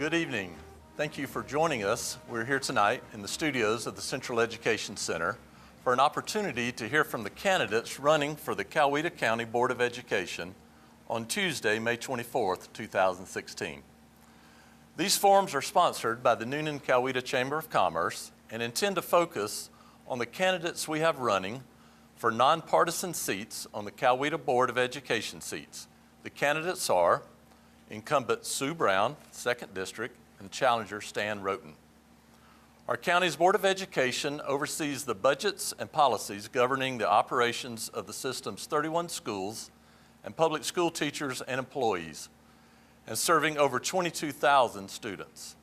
Good evening. Thank you for joining us. We're here tonight in the studios of the Central Education Center for an opportunity to hear from the candidates running for the Coweta County Board of Education on Tuesday, May 24th, 2016. These forums are sponsored by the Noonan-Coweta Chamber of Commerce and intend to focus on the candidates we have running for nonpartisan seats on the Coweta Board of Education seats. The candidates are incumbent Sue Brown, 2nd District, and challenger Stan Roten. Our county's Board of Education oversees the budgets and policies governing the operations of the system's 31 schools and public school teachers and employees, and serving over 22,000 students.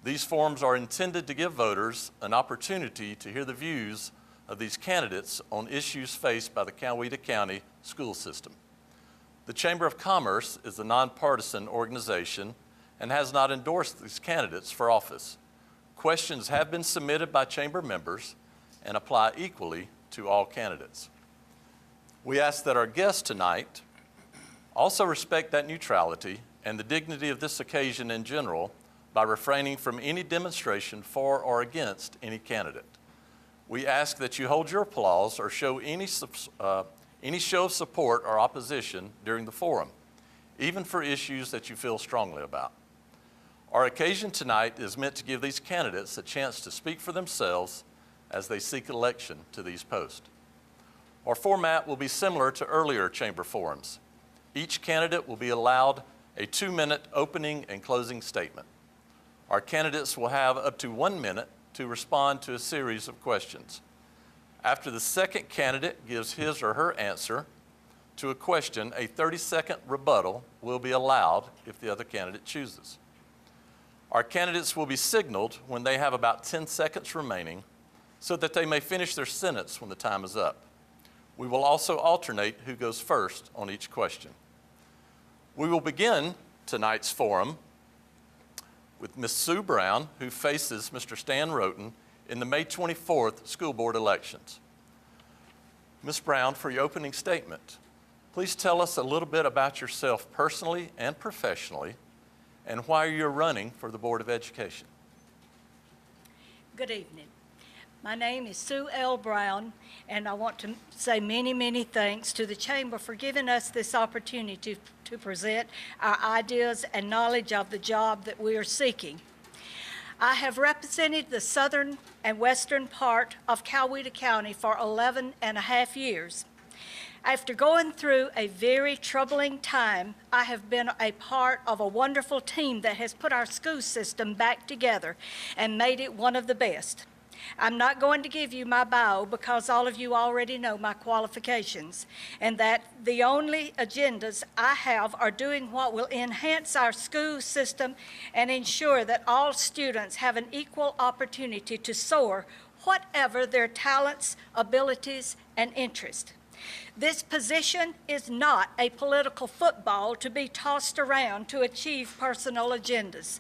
These forums are intended to give voters an opportunity to hear the views of these candidates on issues faced by the Coweta County school system. The Chamber of Commerce is a nonpartisan organization and has not endorsed these candidates for office. Questions have been submitted by Chamber members and apply equally to all candidates. We ask that our guests tonight also respect that neutrality and the dignity of this occasion in general by refraining from any demonstration for or against any candidate. We ask that you hold your applause or show any show of support or opposition during the forum, even for issues that you feel strongly about. Our occasion tonight is meant to give these candidates a chance to speak for themselves as they seek election to these posts. Our format will be similar to earlier chamber forums. Each candidate will be allowed a 2-minute opening and closing statement. Our candidates will have up to 1 minute to respond to a series of questions. After the second candidate gives his or her answer to a question, a 30-second rebuttal will be allowed if the other candidate chooses. Our candidates will be signaled when they have about 10 seconds remaining so that they may finish their sentence when the time is up. We will also alternate who goes first on each question. We will begin tonight's forum with Ms. Sue Brown, who faces Mr. Stan Roten in the May 24th school board elections. Ms. Brown, for your opening statement, please tell us a little bit about yourself personally and professionally and why you're running for the Board of Education. Good evening. My name is Sue L. Brown, and I want to say many, many thanks to the Chamber for giving us this opportunity to present our ideas and knowledge of the job that we are seeking. I have represented the southern and western part of Coweta County for 11 and a half years. After going through a very troubling time, I have been a part of a wonderful team that has put our school system back together and made it one of the best. I'm not going to give you my bio because all of you already know my qualifications, and that the only agendas I have are doing what will enhance our school system and ensure that all students have an equal opportunity to soar, whatever their talents, abilities, and interests. This position is not a political football to be tossed around to achieve personal agendas.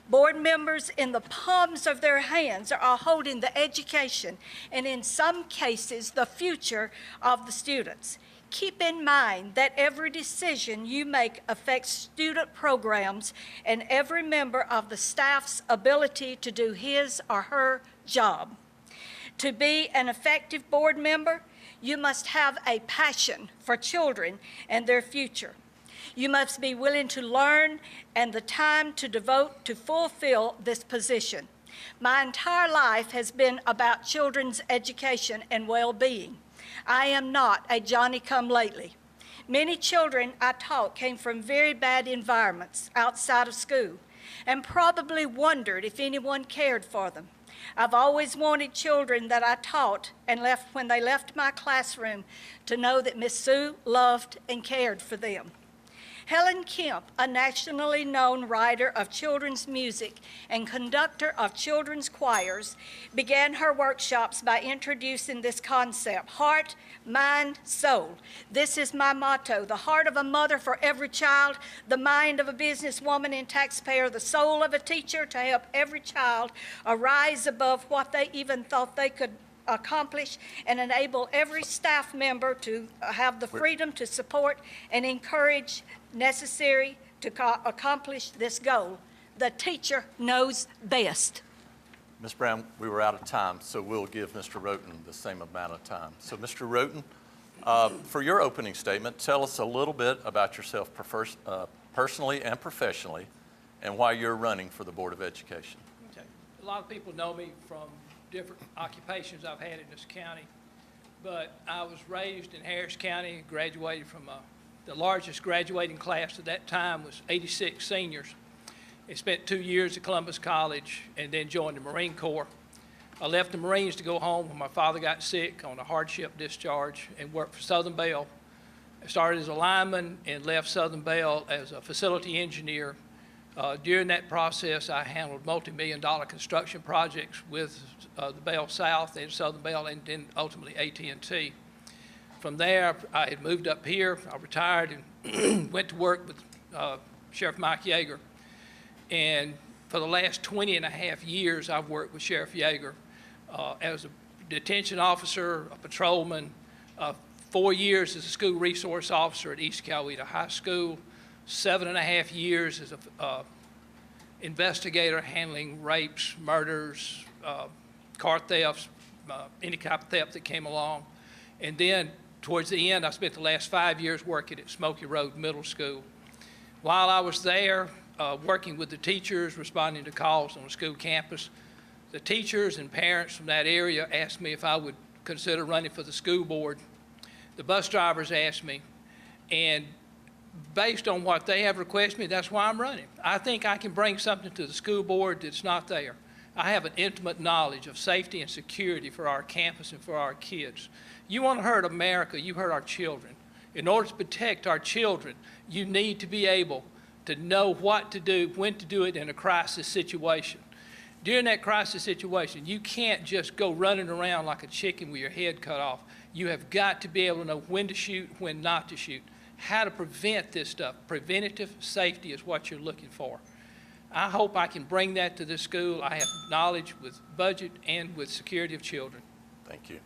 Board members in the palms of their hands are holding the education and in some cases the future of the students. Keep in mind that every decision you make affects student programs and every member of the staff's ability to do his or her job. To be an effective board member, you must have a passion for children and their future. You must be willing to learn and the time to devote to fulfill this position. My entire life has been about children's education and well-being. I am not a Johnny-come-lately. Many children I taught came from very bad environments outside of school and probably wondered if anyone cared for them. I've always wanted children that I taught and when they left my classroom to know that Miss Sue loved and cared for them. Helen Kemp, a nationally known writer of children's music and conductor of children's choirs, began her workshops by introducing this concept: heart, mind, soul. This is my motto: the heart of a mother for every child, the mind of a businesswoman and taxpayer, the soul of a teacher to help every child arise above what they even thought they could accomplish, and enable every staff member to have the freedom to support and encourage necessary to accomplish this goal. The teacher knows best. Ms. Brown, we were out of time, so we'll give Mr. Roten the same amount of time. So, Mr. Roten, for your opening statement, tell us a little bit about yourself personally and professionally, and why you're running for the Board of Education. Okay. A lot of people know me from different occupations I've had in this county, but I was raised in Harris County, graduated from the largest graduating class at that time was 86 seniors. I spent 2 years at Columbus College and then joined the Marine Corps. I left the Marines to go home when my father got sick on a hardship discharge and worked for Southern Bell. I started as a lineman and left Southern Bell as a facility engineer. During that process, I handled multi-million-dollar construction projects with the Bell South and Southern Bell and then ultimately AT&T. From there, I had moved up here. I retired and went to work with Sheriff Mike Yeager. And for the last 20 and a half years, I've worked with Sheriff Yeager as a detention officer, a patrolman, 4 years as a school resource officer at East Coweta High School, 7.5 years as a investigator handling rapes, murders, car thefts, any type of theft that came along. And then towards the end, I spent the last 5 years working at Smoky Road Middle School. While I was there, working with the teachers, responding to calls on the school campus, the teachers and parents from that area asked me if I would consider running for the school board. The bus drivers asked me, and based on what they have requested me, that's why I'm running. I think I can bring something to the school board that's not there. I have an intimate knowledge of safety and security for our campus and for our kids. You want to hurt America, you hurt our children. In order to protect our children, you need to be able to know what to do, when to do it in a crisis situation. During that crisis situation, you can't just go running around like a chicken with your head cut off. You have got to be able to know when to shoot, when not to shoot, how to prevent this stuff. Preventative safety is what you're looking for. I hope I can bring that to this school. I have knowledge with budget and with security of children. Thank you.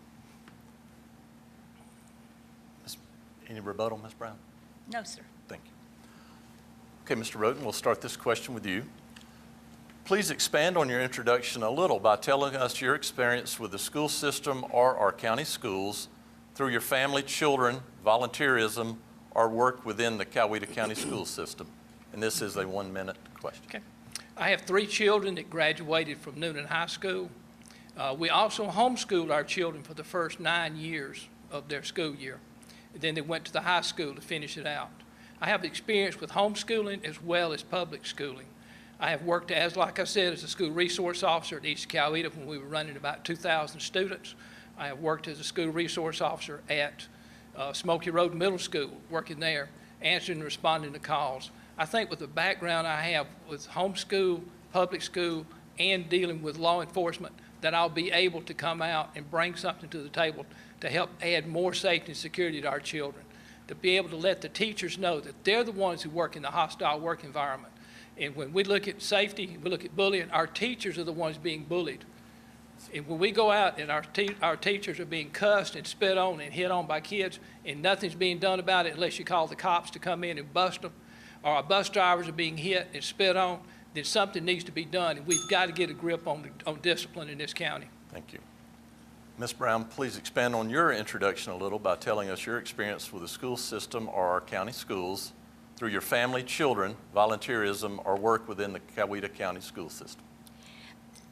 Any rebuttal, Ms. Brown? No, sir. Thank you. Okay, Mr. Roten, we'll start this question with you. Please expand on your introduction a little by telling us your experience with the school system or our county schools through your family, children, volunteerism, or work within the Coweta County school system. And this is a 1-minute question. Okay. I have 3 children that graduated from Noonan High School. We also homeschooled our children for the first 9 years of their school year. And then they went to the high school to finish it out. I have experience with homeschooling as well as public schooling. I have worked like I said, as a school resource officer at East Coweta when we were running about 2,000 students. I have worked as a school resource officer at Smoky Road Middle School, working there, answering and responding to calls. I think with the background I have with homeschool, public school, and dealing with law enforcement, that I'll be able to come out and bring something to the table to help add more safety and security to our children, to be able to let the teachers know that they're the ones who work in the hostile work environment. And when we look at safety, we look at bullying, our teachers are the ones being bullied. And when we go out and our teachers are being cussed and spit on and hit on by kids, and nothing's being done about it unless you call the cops to come in and bust them, or our bus drivers are being hit and spit on, then something needs to be done, and we've got to get a grip on discipline in this county. Thank you. Ms. Brown, please expand on your introduction a little by telling us your experience with the school system or our county schools through your family, children, volunteerism, or work within the Coweta County school system.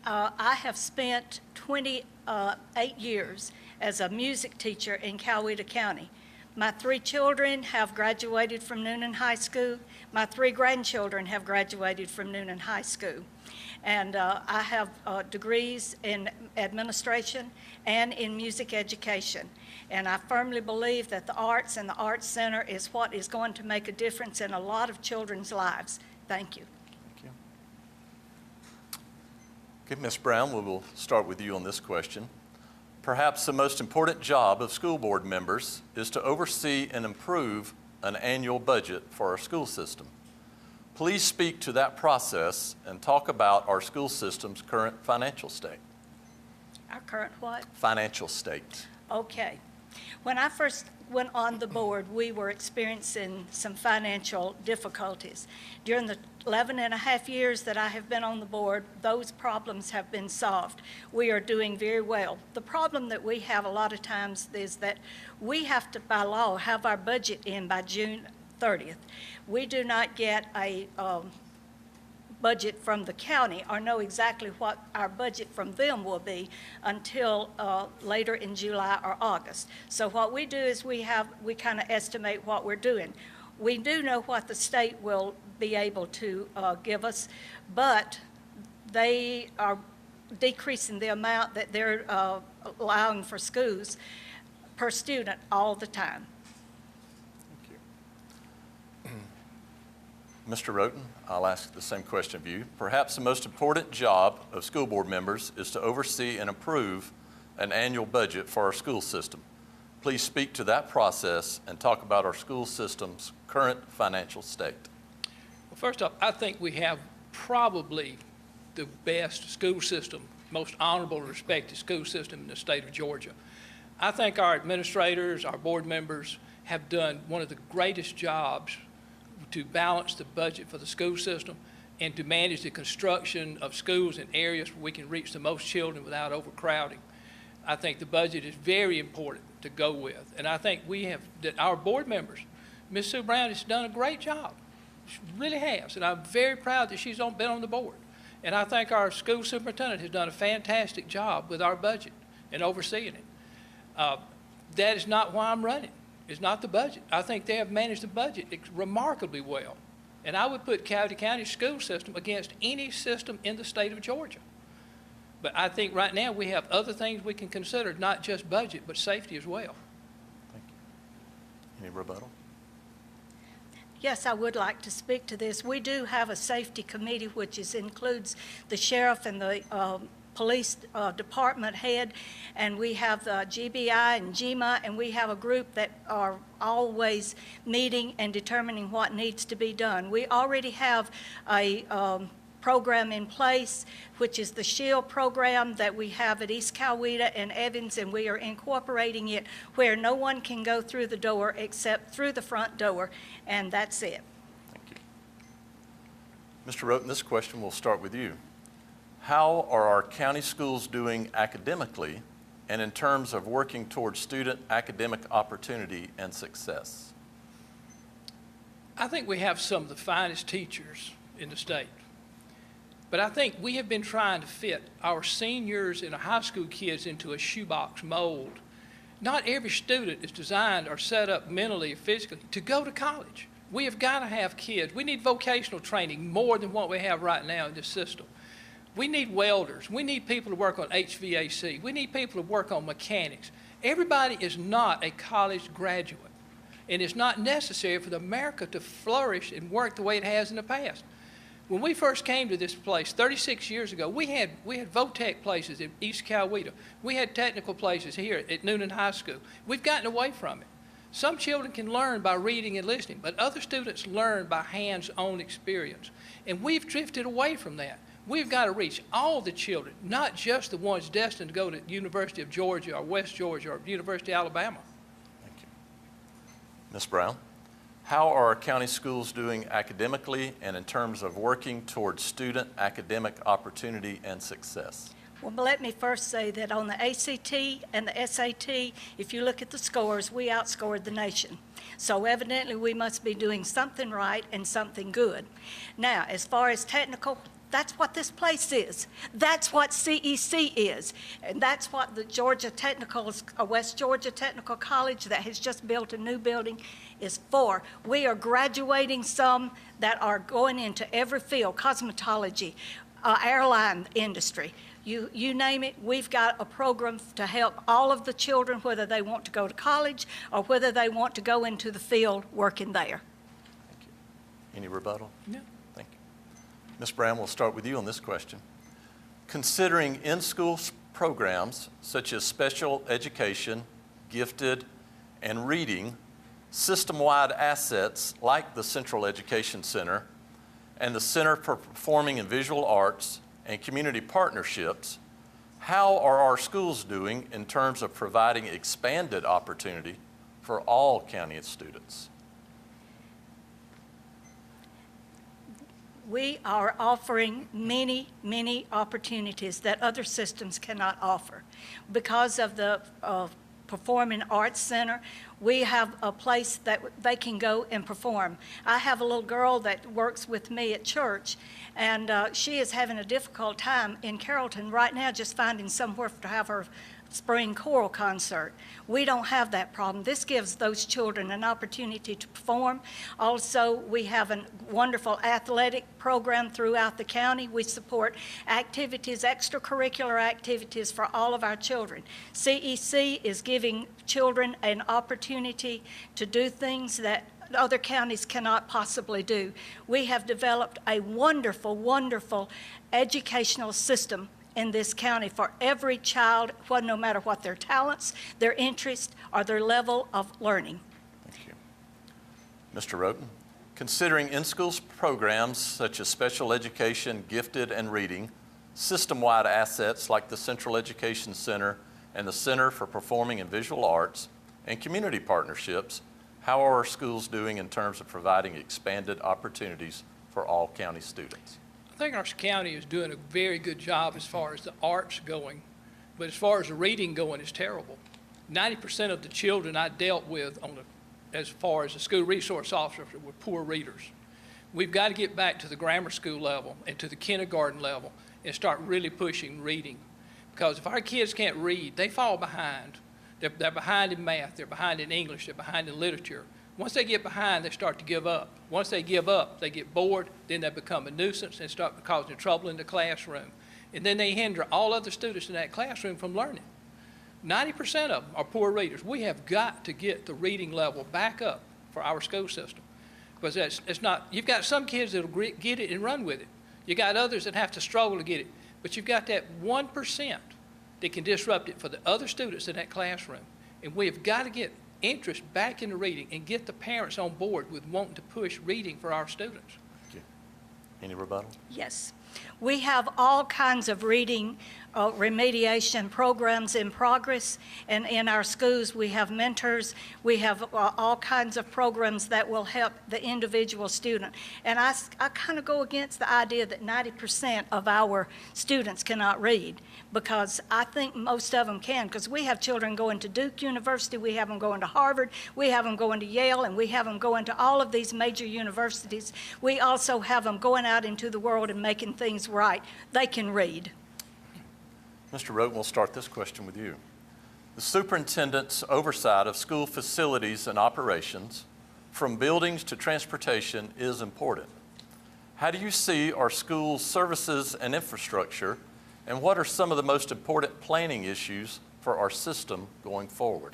I have spent 28 years as a music teacher in Coweta County. My 3 children have graduated from Noonan High School. My 3 grandchildren have graduated from Noonan High School. And I have degrees in administration and in music education. And I firmly believe that the arts and the Arts Center is what is going to make a difference in a lot of children's lives. Thank you. Thank you. Okay, Ms. Brown, we will start with you on this question. Perhaps the most important job of school board members is to oversee and improve an annual budget for our school system. Please speak to that process and talk about our school system's current financial state. Our current what? Financial state. Okay. When I first went on the board, we were experiencing some financial difficulties. During the 11 and a half years that I have been on the board, those problems have been solved. We are doing very well. The problem that we have a lot of times is that we have to, by law, have our budget in by June 30th. We do not get a budget from the county or know exactly what our budget from them will be until later in July or August. So what we do is we kind of estimate what we're doing. We do know what the state will be able to give us, but they are decreasing the amount that they're allowing for schools per student all the time. Mr. Roten, I'll ask the same question of you. Perhaps the most important job of school board members is to oversee and approve an annual budget for our school system. Please speak to that process and talk about our school system's current financial state. Well, first off, I think we have probably the best school system, most honorable and respected school system in the state of Georgia. I think our administrators, our board members have done one of the greatest jobs to balance the budget for the school system and to manage the construction of schools in areas where we can reach the most children without overcrowding. I think the budget is very important to go with. And I think that our board members, Ms. Sue Brown has done a great job. She really has. And I'm very proud that she's been on the board. And I think our school superintendent has done a fantastic job with our budget and overseeing it. That is not why I'm running. It's not the budget. I think they have managed the budget remarkably well. And I would put Coweta County's school system against any system in the state of Georgia. But I think right now we have other things we can consider, not just budget, but safety as well. Thank you. Any rebuttal? Yes, I would like to speak to this. We do have a safety committee, which includes the sheriff and the police department head, and we have the GBI and GMA, and we have a group that are always meeting and determining what needs to be done. We already have a program in place, which is the SHIELD program that we have at East Coweta and Evans, and we are incorporating it where no one can go through the door except through the front door, and that's it. Thank you. Mr. Roten, this question will start with you. How are our county schools doing academically and in terms of working towards student academic opportunity and success? I think we have some of the finest teachers in the state. But I think we have been trying to fit our seniors and our high school kids into a shoebox mold. Not every student is designed or set up mentally or physically to go to college. We have got to have kids. We need vocational training more than what we have right now in this system. We need welders. We need people to work on HVAC. We need people to work on mechanics. Everybody is not a college graduate, and it's not necessary for America to flourish and work the way it has in the past. When we first came to this place 36 years ago, we had VOTEC places in East Coweta. We had technical places here at Noonan High School. We've gotten away from it. Some children can learn by reading and listening, but other students learn by hands-on experience. And we've drifted away from that. We've got to reach all the children, not just the ones destined to go to the University of Georgia or West Georgia or University of Alabama. Thank you. Ms. Brown, how are our county schools doing academically and in terms of working towards student academic opportunity and success? Well, let me first say that on the ACT and the SAT, if you look at the scores, we outscored the nation. So evidently we must be doing something right and something good. Now, as far as technical, that's what this place is. That's what CEC is. And that's what the West Georgia Technical College that has just built a new building is for. We are graduating some that are going into every field, cosmetology, airline industry. You name it, we've got a program to help all of the children, whether they want to go to college or whether they want to go into the field working there. Thank you. Any rebuttal? No. Thank you. Ms. Brown, we'll start with you on this question. Considering in-school programs such as special education, gifted, and reading, system-wide assets like the Central Education Center and the Center for Performing and Visual Arts and community partnerships, How are our schools doing in terms of providing expanded opportunity for all county students? We are offering many, many opportunities that other systems cannot offer. Because of the Performing Arts Center, we have a place that they can go and perform. I have a little girl that works with me at church, and she is having a difficult time in Carrollton right now just finding somewhere to have her spring choral concert. We don't have that problem. This gives those children an opportunity to perform. Also, we have a wonderful athletic program throughout the county. We support activities, extracurricular activities for all of our children. CEC is giving children an opportunity to do things that other counties cannot possibly do. We have developed a wonderful, wonderful educational system in this county for every child, no matter what their talents, their interests, or their level of learning. Thank you. Mr. Roten, considering in-school programs such as special education, gifted, and reading, system-wide assets like the Central Education Center and the Center for Performing and Visual Arts, and community partnerships, how are our schools doing in terms of providing expanded opportunities for all county students? I think our county is doing a very good job as far as the arts going, but as far as the reading going, it's terrible. 90% of the children I dealt with as far as the school resource officers were poor readers. We've got to get back to the grammar school level and to the kindergarten level and start really pushing reading. Because if our kids can't read, they fall behind. They're behind in math, they're behind in English, they're behind in literature. Once they get behind, they start to give up. Once they give up, they get bored, then they become a nuisance and start causing trouble in the classroom. And then they hinder all other students in that classroom from learning. 90% of them are poor readers. We have got to get the reading level back up for our school system. Because it's not, you've got some kids that'll get it and run with it. You got others that have to struggle to get it. But you've got that 1% that can disrupt it for the other students in that classroom. And we've got to get interest back into reading and get the parents on board with wanting to push reading for our students. Thank you. Any rebuttal? Yes. We have all kinds of reading remediation programs in progress, and in our schools we have mentors, we have all kinds of programs that will help the individual student. And I kind of go against the idea that 90% of our students cannot read, because I think most of them can, because we have children going to Duke University, we have them going to Harvard, we have them going to Yale, and we have them going to all of these major universities. We also have them going out into the world and making things right. They can read. Mr. Roten, we'll start this question with you. The superintendent's oversight of school facilities and operations, from buildings to transportation, is important. How do you see our school services and infrastructure, and what are some of the most important planning issues for our system going forward?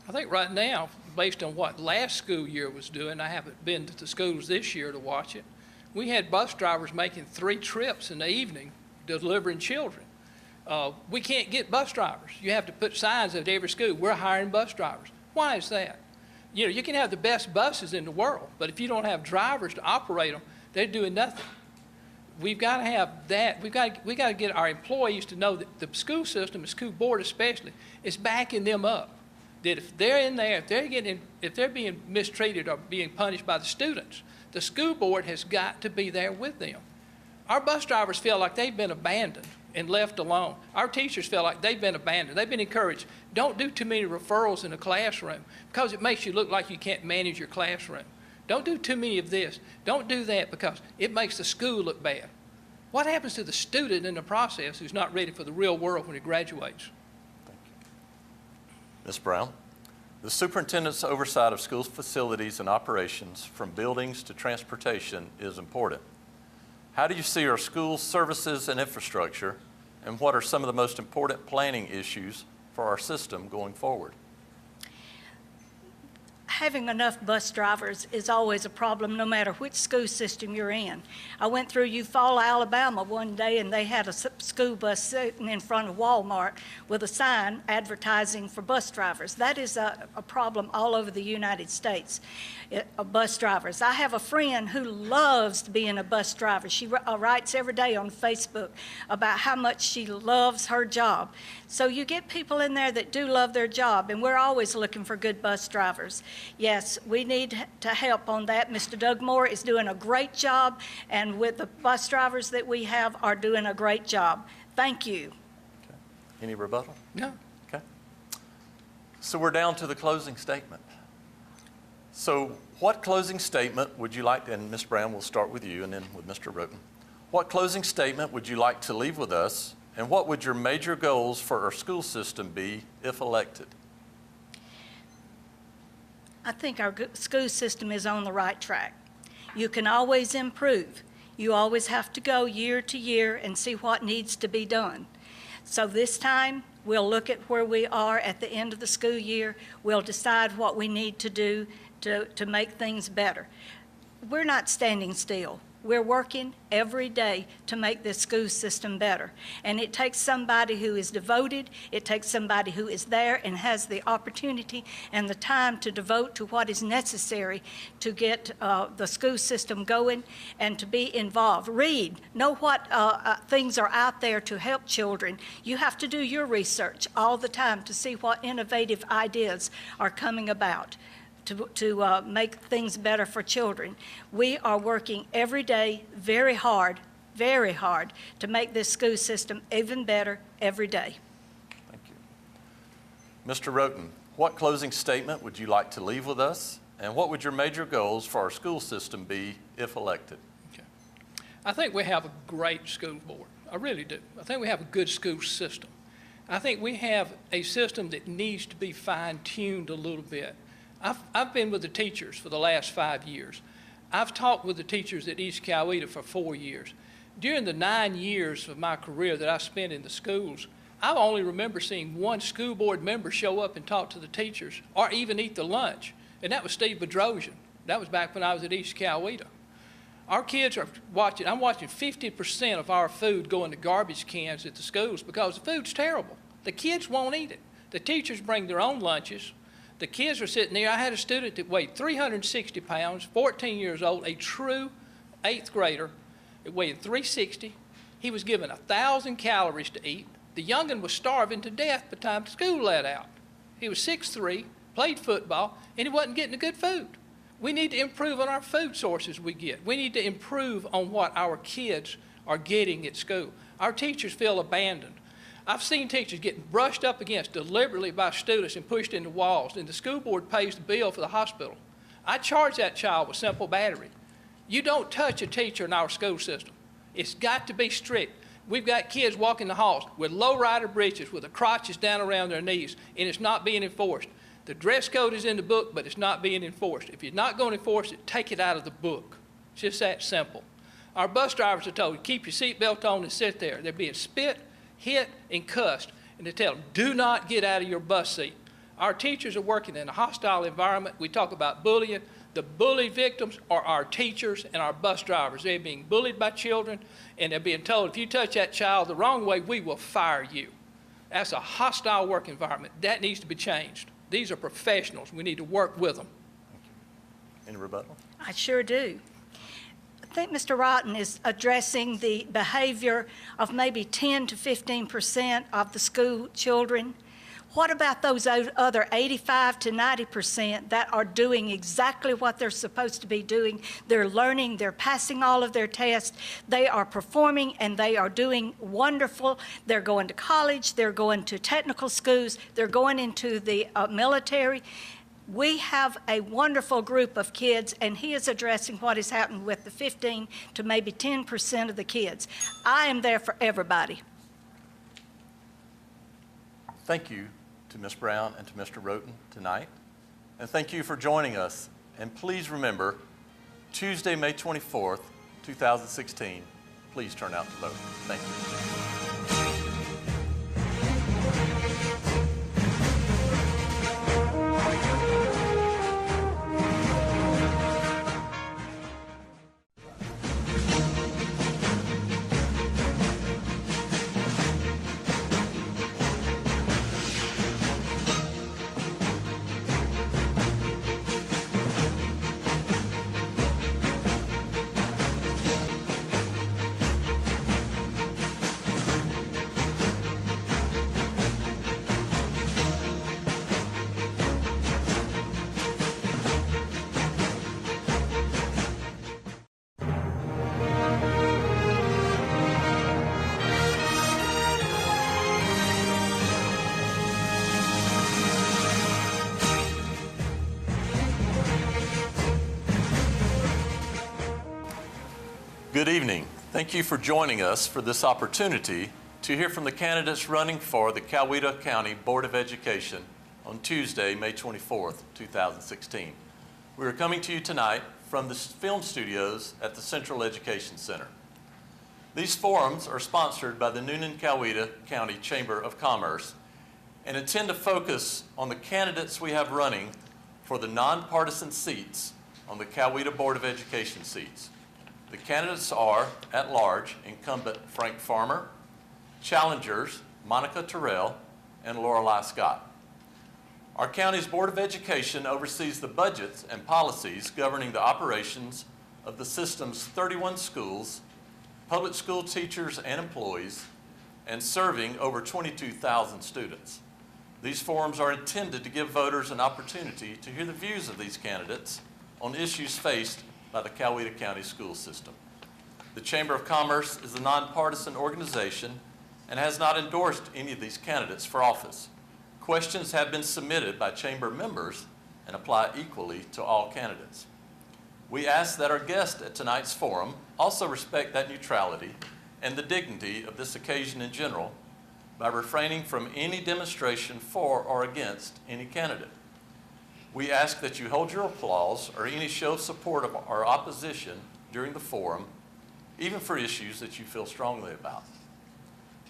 I think right now, based on what last school year was doing, I haven't been to the schools this year to watch it, we had bus drivers making 3 trips in the evening delivering children. We can't get bus drivers. You have to put signs at every school, we're hiring bus drivers. Why is that? You know, you can have the best buses in the world, but if you don't have drivers to operate them, they're doing nothing. We've got to have that. We've got to get our employees to know that the school system, the school board especially, is backing them up. That if they're in there, if they're being mistreated or being punished by the students, the school board has got to be there with them. Our bus drivers feel like they've been abandoned and left alone. Our teachers feel like they've been abandoned. They've been encouraged, don't do too many referrals in the classroom because it makes you look like you can't manage your classroom. Don't do too many of this. Don't do that because it makes the school look bad. What happens to the student in the process who's not ready for the real world when he graduates? Thank you. Ms. Brown, the superintendent's oversight of school facilities and operations, from buildings to transportation, is important. How do you see our school services and infrastructure, and what are some of the most important planning issues for our system going forward? having enough bus drivers is always a problem, no matter which school system you're in. I went through Eufaula, Alabama one day, and they had a school bus sitting in front of Walmart with a sign advertising for bus drivers. That is a problem all over the United States, bus drivers. I have a friend who loves being a bus driver. She writes every day on Facebook about how much she loves her job. So you get people in there that do love their job, and we're always looking for good bus drivers. Yes, we need to help on that. Mr. Doug Moore is doing a great job, and with the bus drivers that we have are doing a great job. Thank you. Okay. Any rebuttal? No. Okay. So we're down to the closing statement. So what closing statement would you like to, and Ms. Brown, we'll start with you and then with Mr. Roten. What closing statement would you like to leave with us, and what would your major goals for our school system be if elected? I think our school system is on the right track. You can always improve. You always have to go year to year and see what needs to be done. So this time, we'll look at where we are at the end of the school year. We'll decide what we need to do to make things better. We're not standing still. We're working every day to make this school system better. And it takes somebody who is devoted, it takes somebody who is there and has the opportunity and the time to devote to what is necessary to get the school system going and to be involved. Read, know what things are out there to help children. You have to do your research all the time to see what innovative ideas are coming about to make things better for children. We are working every day very hard to make this school system even better every day. Thank you. Mr. Roten, what closing statement would you like to leave with us, and what would your major goals for our school system be if elected? Okay. I think we have a great school board. I really do. I think we have a good school system. I think we have a system that needs to be fine-tuned a little bit. I've been with the teachers for the last 5 years. I've talked with the teachers at East Coweta for 4 years. During the 9 years of my career that I spent in the schools, I only remember seeing one school board member show up and talk to the teachers or even eat the lunch, and that was Steve Bedrosian. That was back when I was at East Coweta. Our kids are watching, I'm watching 50% of our food go into garbage cans at the schools because the food's terrible. The kids won't eat it. The teachers bring their own lunches. The kids are sitting there. I had a student that weighed 360 pounds, 14 years old, a true 8th grader. It weighed 360. He was given 1,000 calories to eat. The young'un was starving to death by the time school let out. He was 6'3", played football, and he wasn't getting the good food. We need to improve on our food sources we get. We need to improve on what our kids are getting at school. Our teachers feel abandoned. I've seen teachers get brushed up against deliberately by students and pushed into walls, and the school board pays the bill for the hospital. I charge that child with simple battery. You don't touch a teacher in our school system. It's got to be strict. We've got kids walking the halls with low-rider breeches with the crotches down around their knees, and it's not being enforced. The dress code is in the book, but it's not being enforced. If you're not going to enforce it, take it out of the book. It's just that simple. Our bus drivers are told, keep your seatbelt on and sit there. They're being spit, hit, and cussed, and they tell them, do not get out of your bus seat. Our teachers are working in a hostile environment. We talk about bullying. The bully victims are our teachers and our bus drivers. They're being bullied by children, and they're being told, if you touch that child the wrong way, we will fire you. That's a hostile work environment. That needs to be changed. These are professionals. We need to work with them. Any rebuttal? I sure do. I think Mr. Rotten is addressing the behavior of maybe 10 to 15% of the school children. What about those other 85 to 90% that are doing exactly what they're supposed to be doing? They're learning, they're passing all of their tests, they are performing, and they are doing wonderful. They're going to college, they're going to technical schools, they're going into the military. We have a wonderful group of kids, and he is addressing what is happening with the 15 to maybe 10% of the kids. I am there for everybody. Thank you to Ms. Brown and to Mr. Roten tonight. And thank you for joining us. And please remember, Tuesday, May 24th, 2016, please turn out to vote. Thank you. Good evening. Thank you for joining us for this opportunity to hear from the candidates running for the Coweta County Board of Education on Tuesday, May 24th, 2016. We are coming to you tonight from the film studios at the Central Education Center. These forums are sponsored by the Noonan-Coweta County Chamber of Commerce and intend to focus on the candidates we have running for the nonpartisan seats on the Coweta Board of Education seats. The candidates are, at large, incumbent Frank Farmer, challengers Monica Terrell, and Lorelei Scott. Our county's Board of Education oversees the budgets and policies governing the operations of the system's 31 schools, public school teachers and employees, and serving over 22,000 students. These forums are intended to give voters an opportunity to hear the views of these candidates on issues faced by the Coweta County school system. The Chamber of Commerce is a nonpartisan organization and has not endorsed any of these candidates for office. Questions have been submitted by Chamber members and apply equally to all candidates. We ask that our guests at tonight's forum also respect that neutrality and the dignity of this occasion in general by refraining from any demonstration for or against any candidate. We ask that you hold your applause or any show of support of our opposition during the forum, even for issues that you feel strongly about.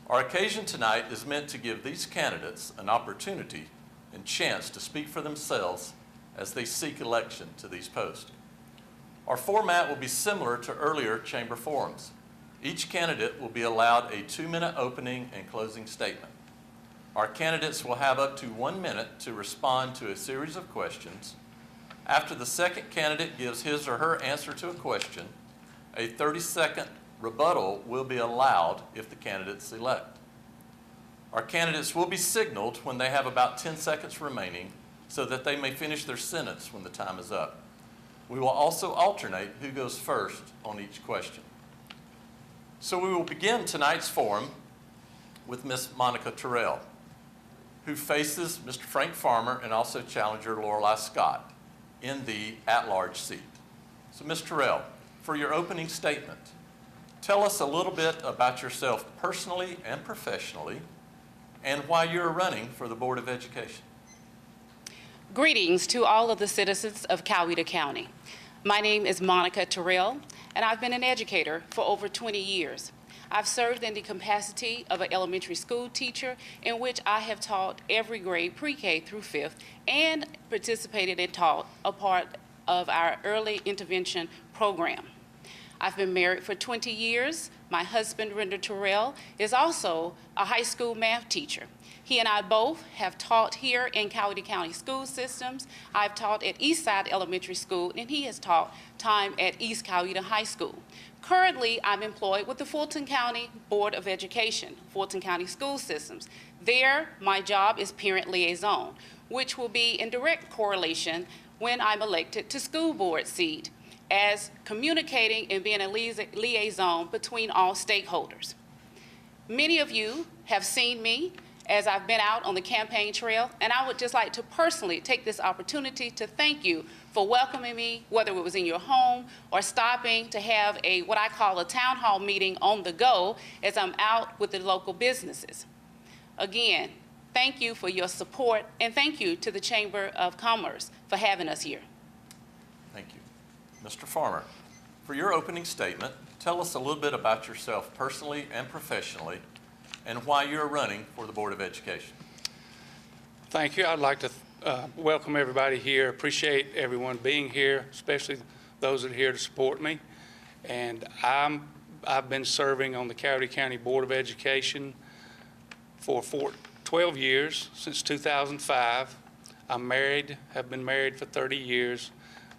Our occasion tonight is meant to give these candidates an opportunity and chance to speak for themselves as they seek election to these posts. Our format will be similar to earlier chamber forums. Each candidate will be allowed a 2-minute opening and closing statement. Our candidates will have up to 1 minute to respond to a series of questions. After the second candidate gives his or her answer to a question, a 30-second rebuttal will be allowed if the candidates elect. Our candidates will be signaled when they have about 10 seconds remaining so that they may finish their sentence when the time is up. We will also alternate who goes first on each question. So we will begin tonight's forum with Ms. Monica Terrell, who faces Mr. Frank Farmer and also challenger Lorelei Scott in the at-large seat. So Ms. Terrell, for your opening statement, tell us a little bit about yourself personally and professionally and why you're running for the Board of Education. Greetings to all of the citizens of Coweta County. My name is Monica Terrell, and I've been an educator for over 20 years. I've served in the capacity of an elementary school teacher in which I have taught every grade pre-K through 5th and participated and taught a part of our early intervention program. I've been married for 20 years. My husband, Renda Terrell, is also a high school math teacher. He and I both have taught here in Coweta County school systems. I've taught at Eastside Elementary School, and he has taught time at East Coweta High School. Currently, I'm employed with the Fulton County Board of Education, Fulton County School Systems. There, my job is parent liaison, which will be in direct correlation when I'm elected to school board seat, as communicating and being a liaison between all stakeholders. Many of you have seen me as I've been out on the campaign trail, and I would just like to personally take this opportunity to thank you for welcoming me, whether it was in your home or stopping to have what I call a town hall meeting on the go as I'm out with the local businesses. Again, thank you for your support, and thank you to the Chamber of Commerce for having us here. Thank you. Mr. Farmer, for your opening statement, tell us a little bit about yourself personally and professionally and why you're running for the Board of Education. Thank you. I'd like to welcome everybody here. Appreciate everyone being here, especially those that are here to support me. And I've been serving on the Coweta County Board of Education for 12 years, since 2005. I'm married, have been married for 30 years.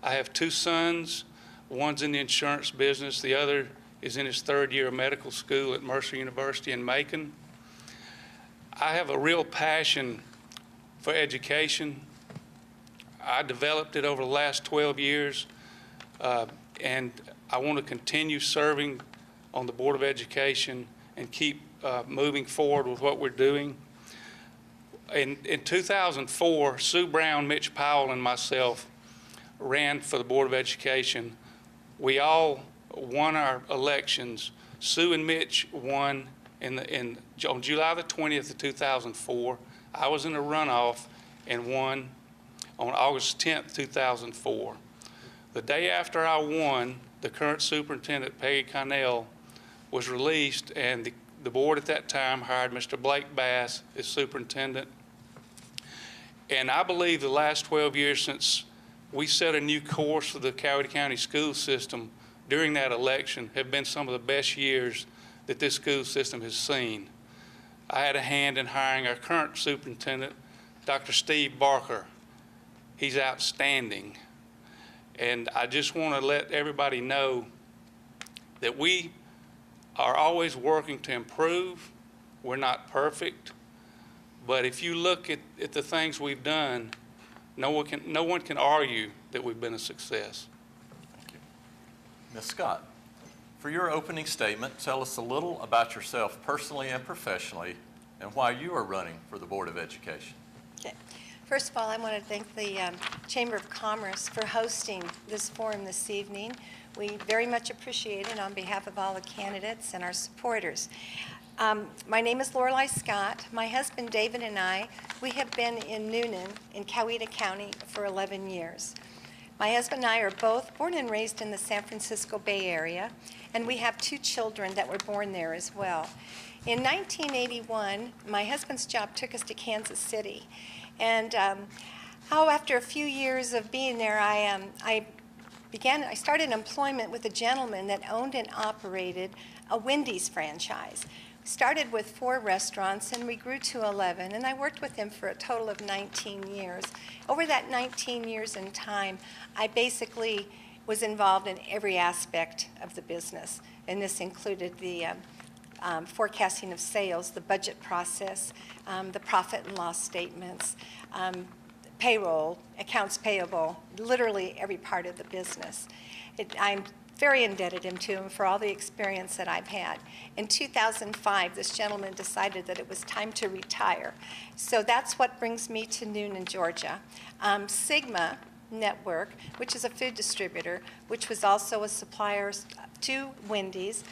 I have 2 sons. One's in the insurance business. The other is in his 3rd year of medical school at Mercer University in Macon. I have a real passion for education. I developed it over the last 12 years, and I want to continue serving on the Board of Education and keep moving forward with what we're doing. In 2004, Sue Brown, Mitch Powell, and myself ran for the Board of Education. We all won our elections. Sue and Mitch won on July the 20th of 2004. I was in a runoff and won on August 10th, 2004. The day after I won, the current superintendent, Peggy Connell, was released, and the board at that time hired Mr. Blake Bass as superintendent. And I believe the last 12 years since we set a new course for the Coweta County school system during that election have been some of the best years that this school system has seen. I had a hand in hiring our current superintendent, Dr. Steve Barker. He's outstanding. And I just want to let everybody know that we are always working to improve. We're not perfect. But if you look at the things we've done, no one can argue that we've been a success. Thank you. Ms. Scott, for your opening statement, tell us a little about yourself personally and professionally and why you are running for the Board of Education. Okay. First of all, I want to thank the Chamber of Commerce for hosting this forum this evening. We very much appreciate it on behalf of all the candidates and our supporters. My name is Lorelei Scott. My husband David and I, we have been in Noonan in Coweta County for 11 years. My husband and I are both born and raised in the San Francisco Bay Area, and we have 2 children that were born there as well. In 1981, my husband's job took us to Kansas City. And after a few years of being there, I started employment with a gentleman that owned and operated a Wendy's franchise. We started with 4 restaurants and we grew to 11, and I worked with him for a total of 19 years. Over that 19 years in time, I basically was involved in every aspect of the business, and this included the forecasting of sales, the budget process, the profit and loss statements, payroll, accounts payable, literally every part of the business. I'm very indebted to him for all the experience that I've had. In 2005, this gentleman decided that it was time to retire. So that's what brings me to Noonan, Georgia. Sigma Network, which is a food distributor, which was also a supplier to Wendy's,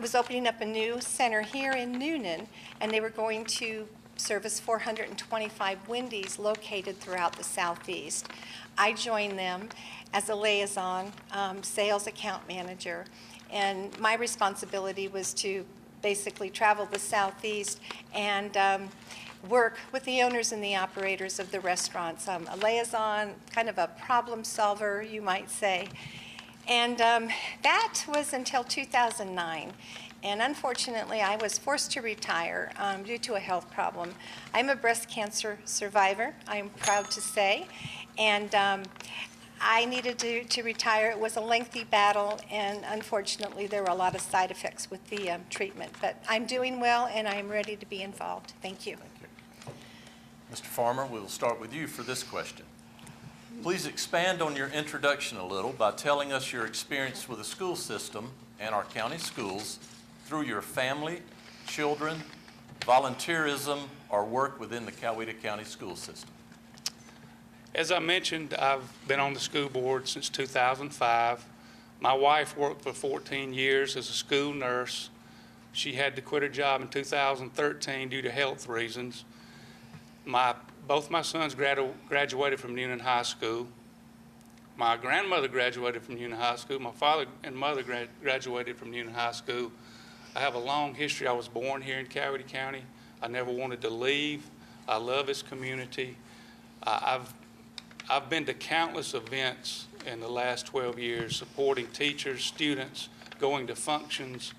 was opening up a new center here in Noonan, and they were going to service 425 Wendy's located throughout the Southeast. I joined them as a liaison sales account manager, and my responsibility was to basically travel the Southeast and work with the owners and the operators of the restaurants. A liaison, kind of a problem solver, you might say. And that was until 2009. And unfortunately, I was forced to retire due to a health problem. I'm a breast cancer survivor, I'm proud to say. And I needed to retire. It was a lengthy battle, and unfortunately, there were a lot of side effects with the treatment. But I'm doing well, and I'm ready to be involved. Thank you. Thank you. Mr. Farmer, we'll start with you for this question. Please expand on your introduction a little by telling us your experience with the school system and our county schools through your family, children, volunteerism, or work within the Coweta County school system. As I mentioned, I've been on the school board since 2005. My wife worked for 14 years as a school nurse. She had to quit her job in 2013 due to health reasons. Both my sons graduated from Noonan High School. My grandmother graduated from Noonan High School. My father and mother graduated from Noonan High School. I have a long history. I was born here in Coweta County. I never wanted to leave. I love this community. I've been to countless events in the last 12 years, supporting teachers, students, going to functions.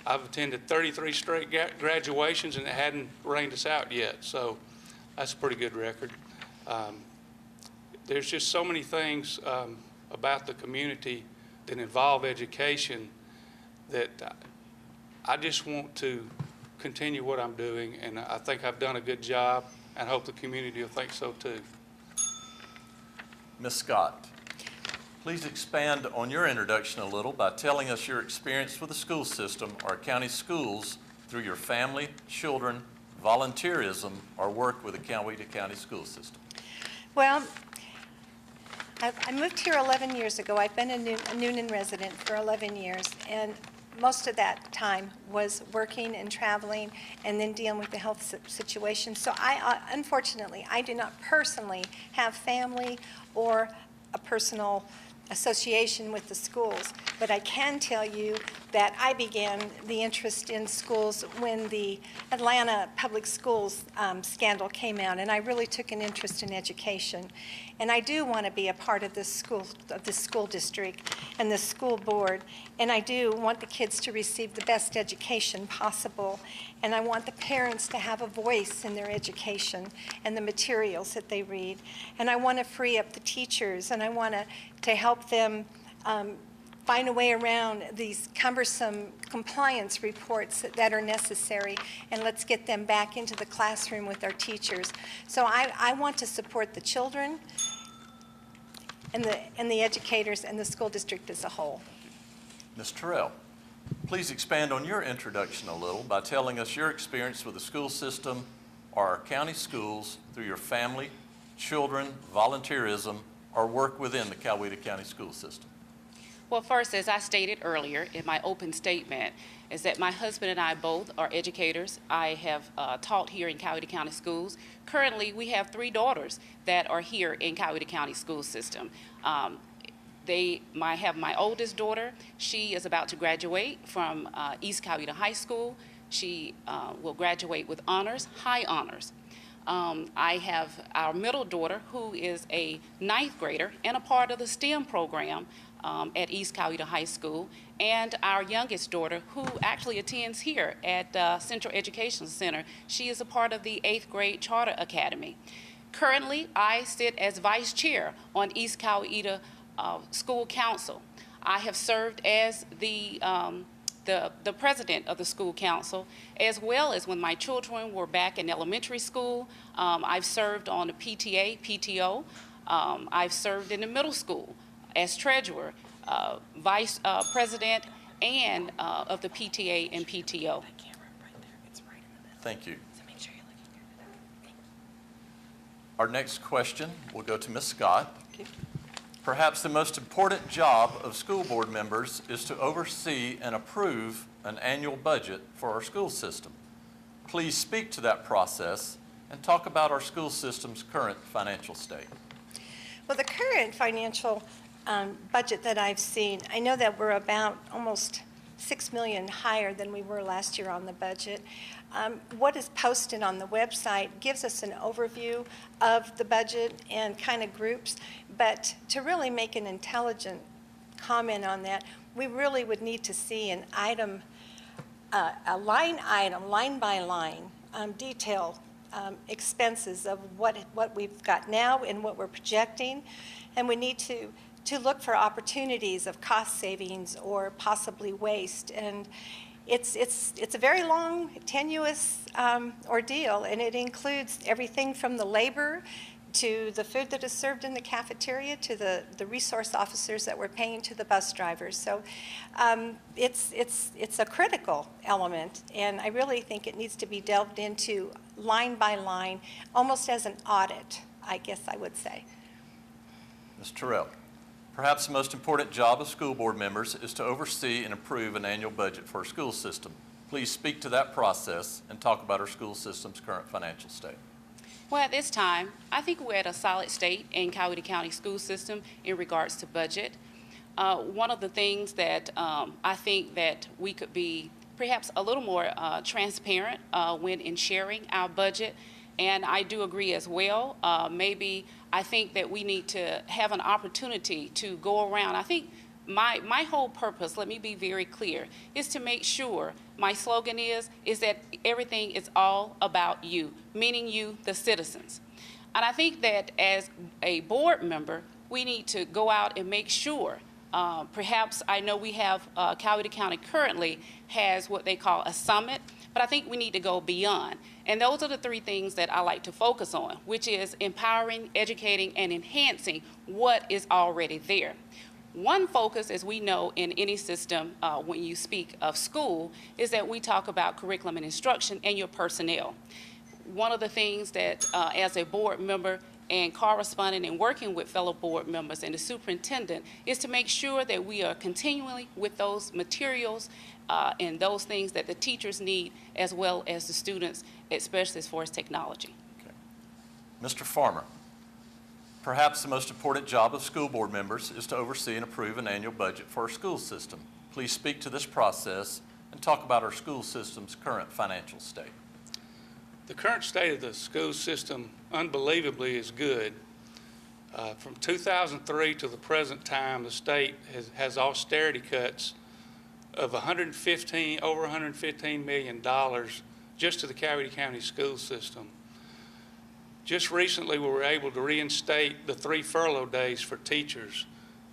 I've attended 33 straight graduations, and it hadn't rained us out yet, so that's a pretty good record. There's just so many things about the community that involve education that I just want to continue what I'm doing, and I think I've done a good job, and I hope the community will think so too. Ms. Scott, please expand on your introduction a little by telling us your experience with the school system or county schools through your family, children, volunteerism, or work with the Coweta County school system. Well, I moved here 11 years ago. I've been a Noonan resident for 11 years, and most of that time was working and traveling and then dealing with the health situation. So unfortunately, I do not personally have family or a personal association with the schools, but I can tell you that I began the interest in schools when the Atlanta Public Schools scandal came out, and I really took an interest in education. And I do want to be a part of this school district and the school board, and I do want the kids to receive the best education possible, and I want the parents to have a voice in their education and the materials that they read, and I want to free up the teachers, and I want to help them find a way around these cumbersome compliance reports that are necessary, and let's get them back into the classroom with our teachers. So I want to support the children and the educators and the school district as a whole. Ms. Terrell, please expand on your introduction a little by telling us your experience with the school system or our county schools through your family, children, volunteerism, or work within the Coweta County school system. Well, first, as I stated earlier in my open statement, is that my husband and I both are educators. I have taught here in Coweta County schools. Currently, we have 3 daughters that are here in Coweta County school system. I have my oldest daughter. She is about to graduate from East Coweta High School. She will graduate with honors, high honors. I have our middle daughter, who is a 9th grader and a part of the STEM program at East Coweta High School, and our youngest daughter, who actually attends here at Central Education Center. She is a part of the 8th grade Charter Academy. Currently, I sit as vice chair on East Coweta School Council. I have served as the president of the school council, as well as when my children were back in elementary school. I've served on the PTA, PTO. I've served in the middle school as treasurer, vice president, and of the PTA and PTO. Thank you. Our next question will go to Ms. Scott. Perhaps the most important job of school board members is to oversee and approve an annual budget for our school system. Please speak to that process and talk about our school system's current financial state. Well, the current financial budget that I've seen, I know that we're about almost $6 million higher than we were last year on the budget. What is posted on the website gives us an overview of the budget and kind of groups, but to really make an intelligent comment on that, we really would need to see an item, a line item, line by line, detail expenses of what we've got now and what we're projecting, and we need to look for opportunities of cost savings or possibly waste. And it's a very long, tenuous ordeal, and it includes everything from the labor to the food that is served in the cafeteria to the resource officers that we're paying to the bus drivers. So it's a critical element, and I really think it needs to be delved into line by line, almost as an audit, I guess I would say. Ms. Terrell, perhaps the most important job of school board members is to oversee and approve an annual budget for our school system. Please speak to that process and talk about our school system's current financial state. Well, at this time, I think we're at a solid state in Coweta County school system in regards to budget. One of the things that I think that we could be perhaps a little more transparent when in sharing our budget, and I do agree as well. Maybe I think that we need to have an opportunity to go around. I think my whole purpose, let me be very clear, is to make sure, my slogan is that everything is all about you, meaning you, the citizens. And I think that as a board member, we need to go out and make sure, perhaps I know we have, Coweta County currently has what they call a summit, but I think we need to go beyond. And those are the 3 things that I like to focus on, which is empowering, educating, and enhancing what is already there. One focus, as we know in any system when you speak of school, is that we talk about curriculum and instruction and your personnel. One of the things that as a board member and corresponding and working with fellow board members and the superintendent is to make sure that we are continually with those materials and those things that the teachers need as well as the students, especially as far as technology. Okay. Mr. Farmer, perhaps the most important job of school board members is to oversee and approve an annual budget for our school system. Please speak to this process and talk about our school system's current financial state. The current state of the school system, unbelievably, is good. From 2003 to the present time, the state has austerity cuts of over $115 million just to the Coweta County school system. Just recently, we were able to reinstate the 3 furlough days for teachers.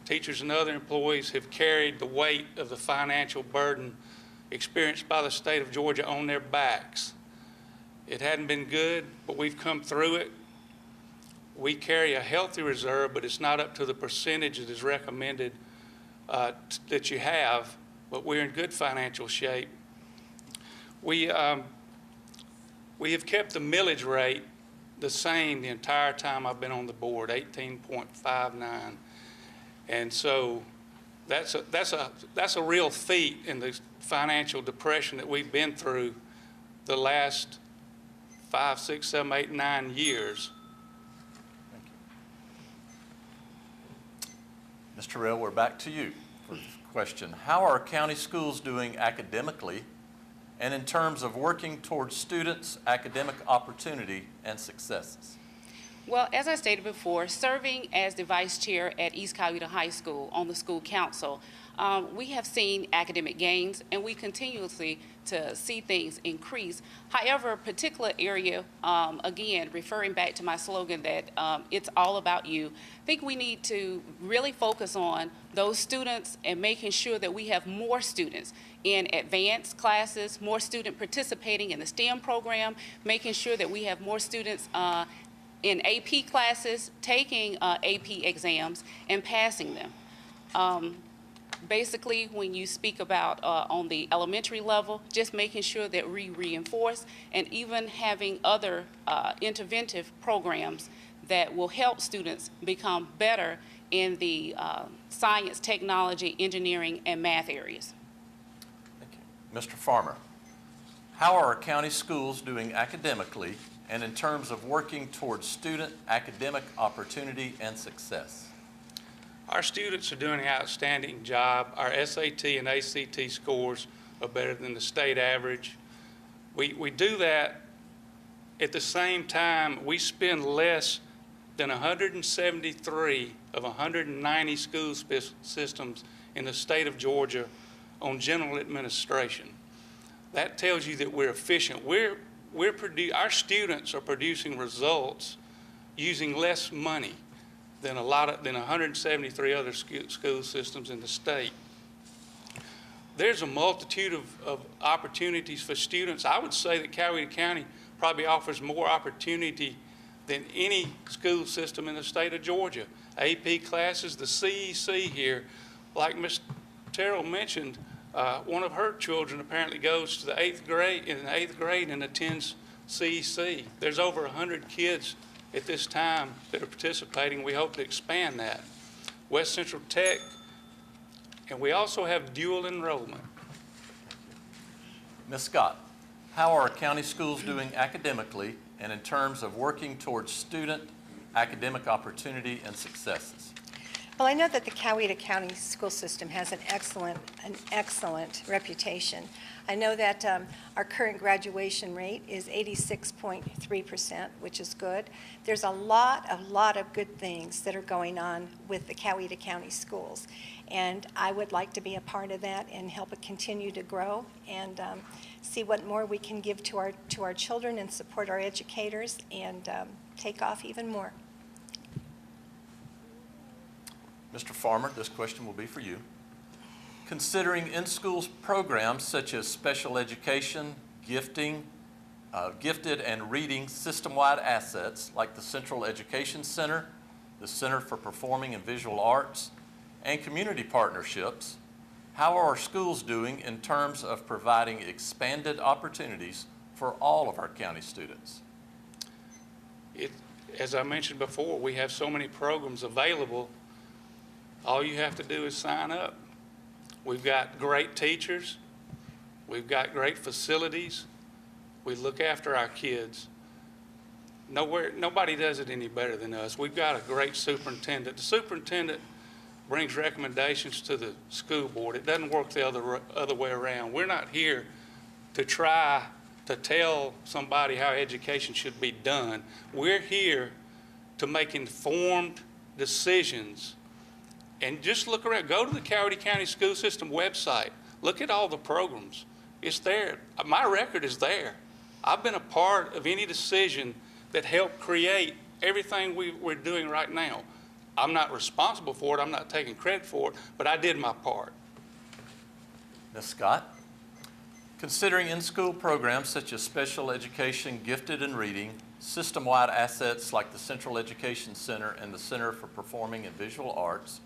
Teachers and other employees have carried the weight of the financial burden experienced by the state of Georgia on their backs. It hadn't been good, but we've come through it. We carry a healthy reserve, but it's not up to the percentage that is recommended that you have, but we're in good financial shape. We have kept the millage rate the same the entire time I've been on the board, 18.59. And so that's a real feat in the financial depression that we've been through the last 5, 6, 7, 8, 9 years. Thank you. Mr. Terrell, we're back to you for the question. How are county schools doing academically and in terms of working towards students' academic opportunity and successes? Well, as I stated before, serving as the vice chair at East Coweta High School on the school council, we have seen academic gains, and we continuously to see things increase. However, a particular area, again, referring back to my slogan that it's all about you, I think we need to really focus on those students and making sure that we have more students in advanced classes, more students participating in the STEM program, making sure that we have more students in AP classes, taking AP exams and passing them. Basically, when you speak about on the elementary level, just making sure that we reinforce and even having other interventive programs that will help students become better in the science, technology, engineering, and math areas. Thank you. Mr. Farmer, how are our county schools doing academically and in terms of working towards student academic opportunity and success? Our students are doing an outstanding job. Our SAT and ACT scores are better than the state average. We do that at the same time we spend less than 173 of 190 school systems in the state of Georgia on general administration. That tells you that we're efficient. Our students are producing results using less money than 173 other school systems in the state. There's a multitude of opportunities for students. I would say that Coweta County probably offers more opportunity than any school system in the state of Georgia. AP classes, the CEC here, like Ms. Terrell mentioned, one of her children apparently goes to the 8th grade and attends CEC. There's over 100 kids at this time that are participating. We hope to expand that. West Central Tech, and we also have dual enrollment. Ms. Scott, how are our county schools doing academically and in terms of working towards student academic opportunity and successes? Well, I know that the Coweta County school system has an excellent reputation. I know that our current graduation rate is 86.3%, which is good. There's a lot of good things that are going on with the Coweta County schools, and I would like to be a part of that and help it continue to grow and see what more we can give to our children and support our educators and take off even more. Mr. Farmer, this question will be for you. Considering in-schools programs such as special education, gifted and reading system-wide assets like the Central Education Center, the Center for Performing and Visual Arts, and community partnerships, how are our schools doing in terms of providing expanded opportunities for all of our county students? as I mentioned before, we have so many programs available. All you have to do is sign up. We've got great teachers. We've got great facilities. We look after our kids. Nobody does it any better than us. We've got a great superintendent. The superintendent brings recommendations to the school board. It doesn't work the other way around. We're not here to try to tell somebody how education should be done. We're here to make informed decisions. And just look around. Go to the Coweta County School System website. Look at all the programs. It's there. My record is there. I've been a part of any decision that helped create everything we're doing right now. I'm not responsible for it. I'm not taking credit for it, but I did my part. Ms. Scott, considering in-school programs such as special education, gifted and reading, system-wide assets like the Central Education Center and the Center for Performing and Visual Arts,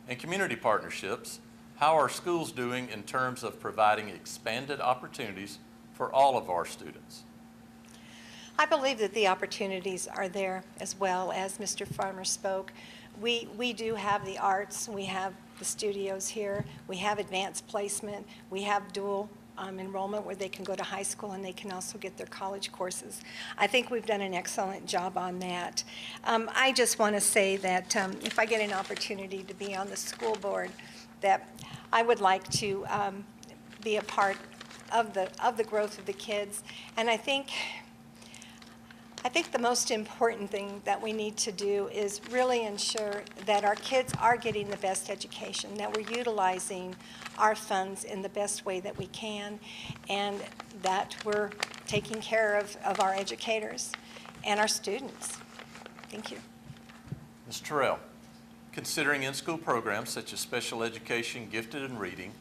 and community partnerships, how are schools doing in terms of providing expanded opportunities for all of our students? I believe that the opportunities are there as well. As Mr. Farmer spoke, we do have the arts, we have the studios here, we have advanced placement, we have dual enrollment where they can go to high school and they can also get their college courses. I think we've done an excellent job on that. I just want to say that if I get an opportunity to be on the school board, that I would like to be a part of the growth of the kids. And I think the most important thing that we need to do is really ensure that our kids are getting the best education, that we're utilizing our funds in the best way that we can, and that we're taking care of our educators and our students. Thank you. Ms. Terrell, considering in-school programs such as special education, gifted and reading,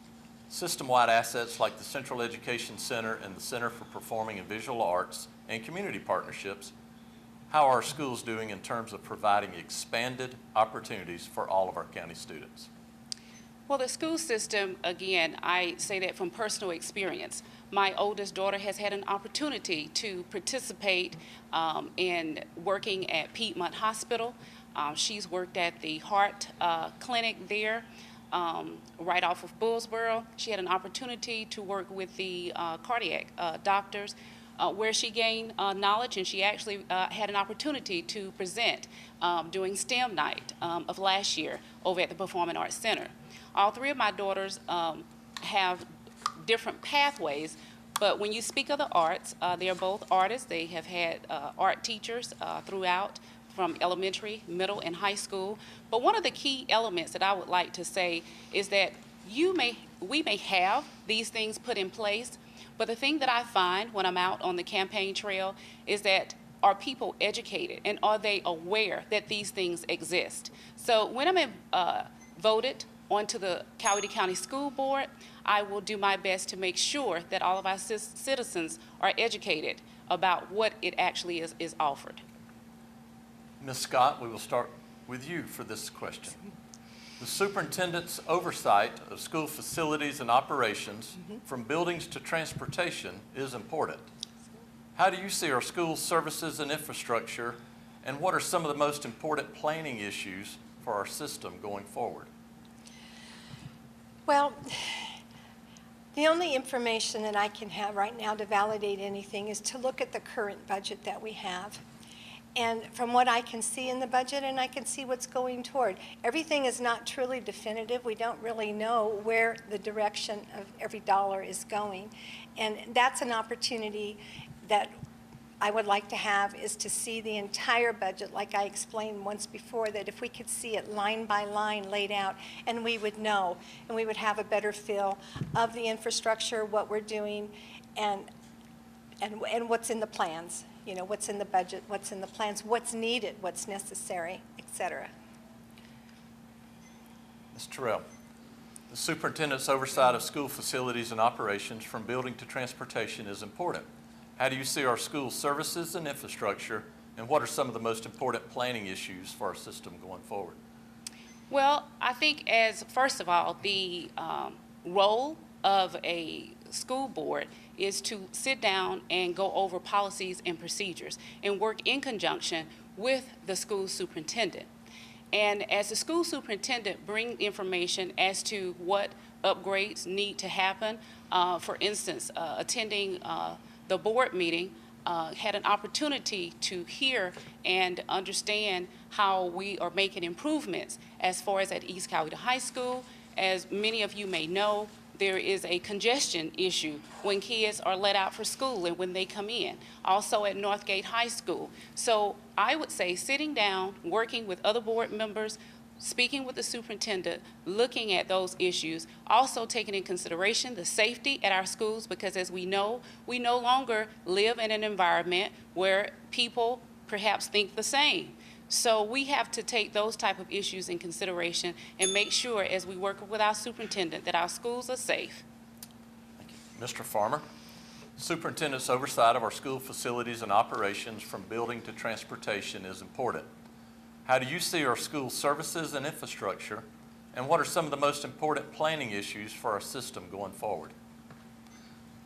system-wide assets like the Central Education Center and the Center for Performing and Visual Arts, and community partnerships, how are schools doing in terms of providing expanded opportunities for all of our county students? Well, the school system, again, I say that from personal experience. My oldest daughter has had an opportunity to participate in working at Piedmont Hospital. She's worked at the heart clinic there, right off of Bullsboro. She had an opportunity to work with the cardiac doctors, where she gained knowledge, and she actually had an opportunity to present during STEM night of last year over at the Performing Arts Center. All three of my daughters have different pathways, but when you speak of the arts, they are both artists. They have had art teachers throughout, from elementary, middle, and high school. But one of the key elements that I would like to say is that we may have these things put in place, but the thing that I find when I'm out on the campaign trail is that, are people educated and are they aware that these things exist? So when I'm voted onto the Coweta County School Board, I will do my best to make sure that all of our citizens are educated about what it actually is offered. Ms. Scott, we will start with you for this question. The superintendent's oversight of school facilities and operations, from buildings to transportation, is important. How do you see our school services and infrastructure, and what are some of the most important planning issues for our system going forward? Well, the only information that I can have right now to validate anything is to look at the current budget that we have. And from what I can see in the budget, and I can see what's going toward, everything is not truly definitive. We don't really know where the direction of every dollar is going. And that's an opportunity that I would like to have, is to see the entire budget, like I explained once before, that if we could see it line by line laid out, and we would know, and we would have a better feel of the infrastructure, what we're doing, and what's in the plans. You know, what's in the budget, what's in the plans, what's needed, what's necessary, et cetera. Ms. Terrell, the superintendent's oversight of school facilities and operations, from building to transportation, is important. How do you see our school services and infrastructure, and what are some of the most important planning issues for our system going forward? Well, I think first of all, the role of a school board is to sit down and go over policies and procedures and work in conjunction with the school superintendent. And as the school superintendent bring information as to what upgrades need to happen, for instance, attending the board meeting, had an opportunity to hear and understand how we are making improvements as far as at East Coweta High School. As many of you may know, there is a congestion issue when kids are let out for school and when they come in. Also at Northgate High School. So I would say sitting down, working with other board members, speaking with the superintendent, looking at those issues, also taking in consideration the safety at our schools, because as we know, we no longer live in an environment where people perhaps think the same. So we have to take those type of issues in consideration and make sure as we work with our superintendent that our schools are safe. Thank you. Mr. Farmer, superintendent's oversight of our school facilities and operations from building to transportation is important. How do you see our school services and infrastructure, and what are some of the most important planning issues for our system going forward?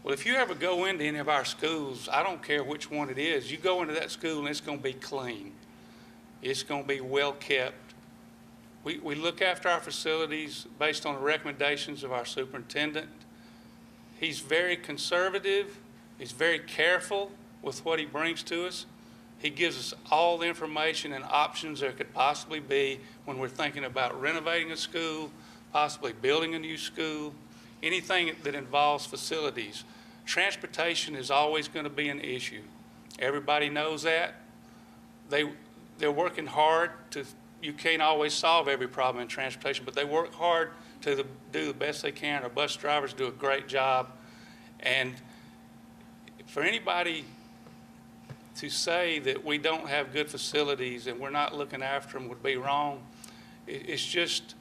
Well, if you ever go into any of our schools, I don't care which one it is, you go into that school and it's going to be clean. It's going to be well kept. We look after our facilities based on the recommendations of our superintendent. He's very conservative. He's very careful with what he brings to us. He gives us all the information and options there could possibly be when we're thinking about renovating a school, possibly building a new school, anything that involves facilities. Transportation is always going to be an issue. Everybody knows that. They're working hard to, you can't always solve every problem in transportation, but they work hard to do the best they can. Our bus drivers do a great job. And for anybody to say that we don't have good facilities and we're not looking after them would be wrong. It's just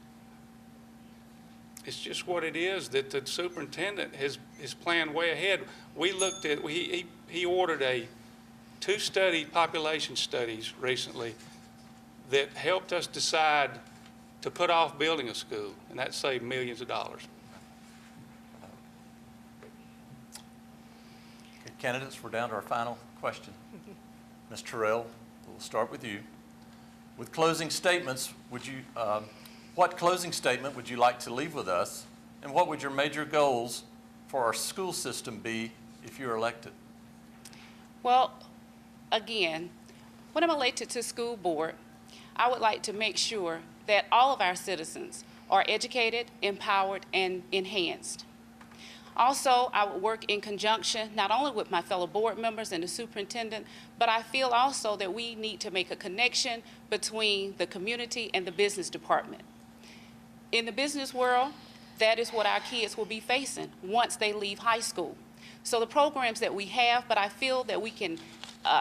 what it is, that the superintendent has planned way ahead. We looked at, he ordered 2 population studies recently that helped us decide to put off building a school, and that saved millions of dollars. Okay, candidates, we're down to our final question. Ms. Terrell, we'll start with you. With closing statements, what closing statement would you like to leave with us, and what would your major goals for our school system be if you're elected? Well, again, when I'm elected to school board, I would like to make sure that all of our citizens are educated, empowered, and enhanced. Also, I would work in conjunction not only with my fellow board members and the superintendent, but I feel also that we need to make a connection between the community and the business department. In the business world, that is what our kids will be facing once they leave high school. So the programs that we have, but I feel that we can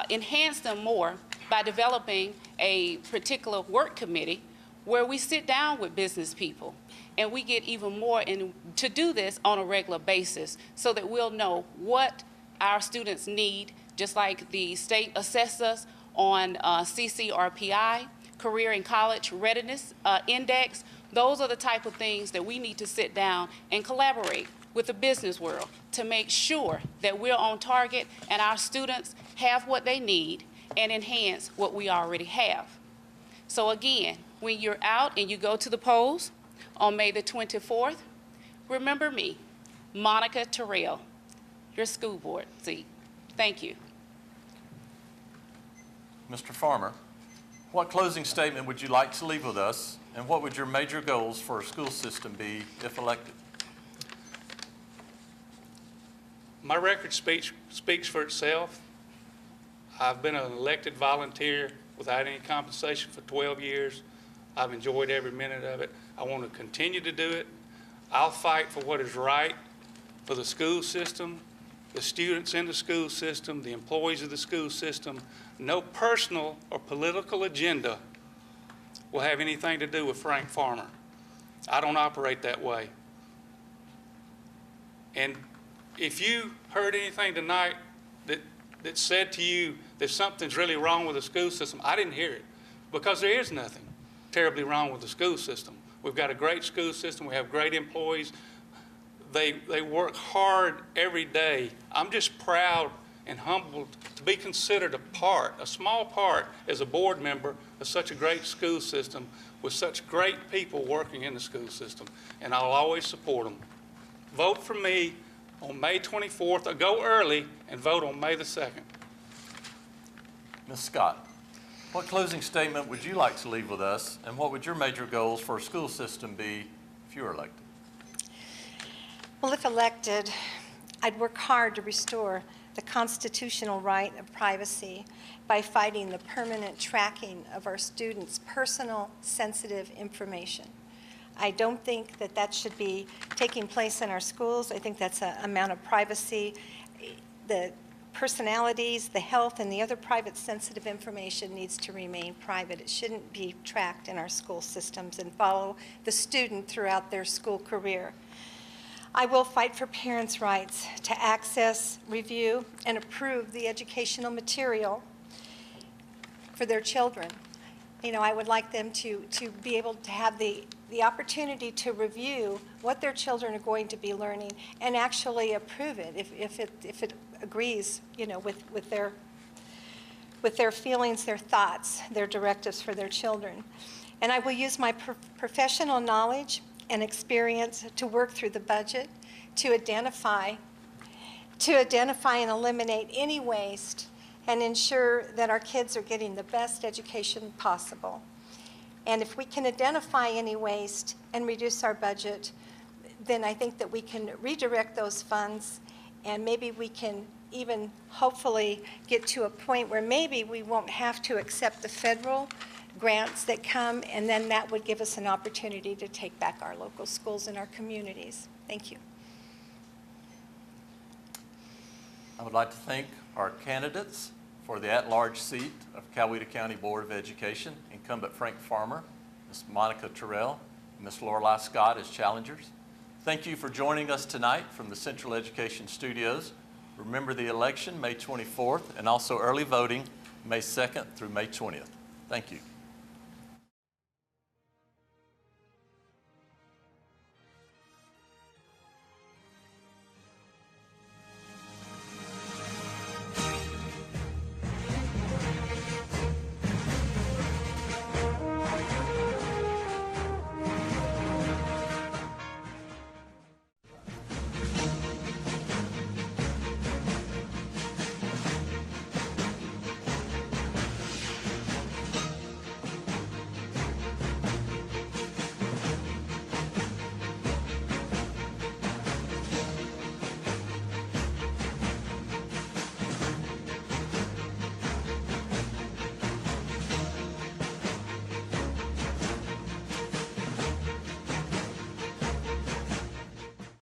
enhance them more by developing a particular work committee where we sit down with business people and we get even more to do this on a regular basis so that we'll know what our students need, just like the state assesses us on CCRPI, Career and College Readiness Index. Those are the type of things that we need to sit down and collaborate with the business world to make sure that we're on target and our students have what they need and enhance what we already have. So again, when you're out and you go to the polls on May the 24th, remember me, Monica Terrell, your school board seat. Thank you. Mr. Farmer, what closing statement would you like to leave with us, and what would your major goals for our school system be if elected? My record speaks for itself. I've been an elected volunteer without any compensation for 12 years. I've enjoyed every minute of it. I want to continue to do it. I'll fight for what is right for the school system, the students in the school system, the employees of the school system. No personal or political agenda will have anything to do with Frank Farmer. I don't operate that way. And if you heard anything tonight that said to you that something's really wrong with the school system, I didn't hear it, because there is nothing terribly wrong with the school system. We've got a great school system. We have great employees. They work hard every day. I'm just proud and humbled to be considered a small part as a board member of such a great school system with such great people working in the school system, and I'll always support them. Vote for me on May 24th, or go early and vote on May the 2nd. Ms. Scott, what closing statement would you like to leave with us, and what would your major goals for our school system be if you were elected? Well, if elected, I'd work hard to restore the constitutional right of privacy by fighting the permanent tracking of our students' personal, sensitive information. I don't think that that should be taking place in our schools. I think that's an amount of privacy. The personalities, the health, and the other private sensitive information needs to remain private. It shouldn't be tracked in our school systems and follow the student throughout their school career. I will fight for parents' rights to access, review, and approve the educational material for their children. You know, I would like them to be able to have the opportunity to review what their children are going to be learning and actually approve it if it agrees, you know, with their feelings, their thoughts, their directives for their children. And I will use my professional knowledge and experience to work through the budget to identify and eliminate any waste and ensure that our kids are getting the best education possible. And if we can identify any waste and reduce our budget, then I think that we can redirect those funds, and maybe we can even hopefully get to a point where maybe we won't have to accept the federal grants that come, and then that would give us an opportunity to take back our local schools and our communities. Thank you. I would like to thank our candidates for the at-large seat of Coweta County Board of Education, incumbent Frank Farmer, Ms. Monica Terrell, and Ms. Lorelei Scott as challengers. Thank you for joining us tonight from the Central Education Studios. Remember the election, May 24th, and also early voting, May 2nd through May 20th. Thank you.